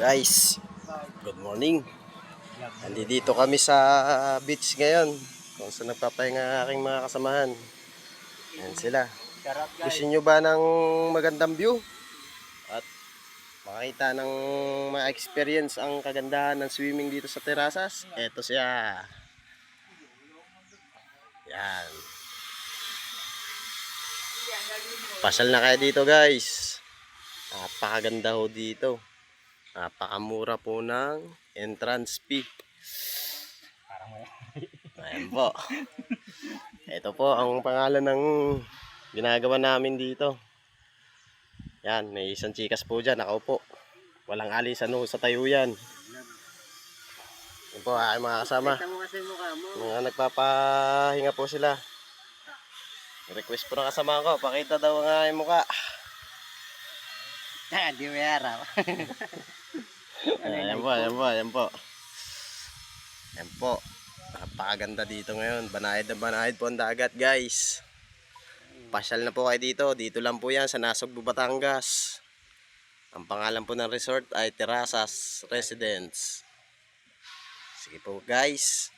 Guys, good morning. Nandito kami sa beach ngayon kung saan nagpapahinga ang aking mga kasamahan. Ayan sila. Gusto nyo ba ng magandang view? At makita ng ma-experience ang kagandahan ng swimming dito sa terasas? Eto siya. Yan. Pasyal na kayo dito guys. Napakaganda ho dito. Napakamura po ng entrance fee. Ayan po. Ito po ang pangalan ng ginagawa namin dito. Yan, may isang chikas po dyan, nakaupo. Walang alisan ho sa tayo yan. Yan po aking mga kasama. Mga nagpapahinga po sila. Request po ng kasama ko, pakita daw ang aking mukha. Di may araw. Ayan po, ayan po, ayan po. Ayan po. Napakaganda dito ngayon. Banayad na banayad po ang dagat guys. Pasyal na po kayo dito. Dito lang po yan sa Nasugbu, Batangas. Ang pangalan po ng resort ay Terasas Residence. Sige po guys.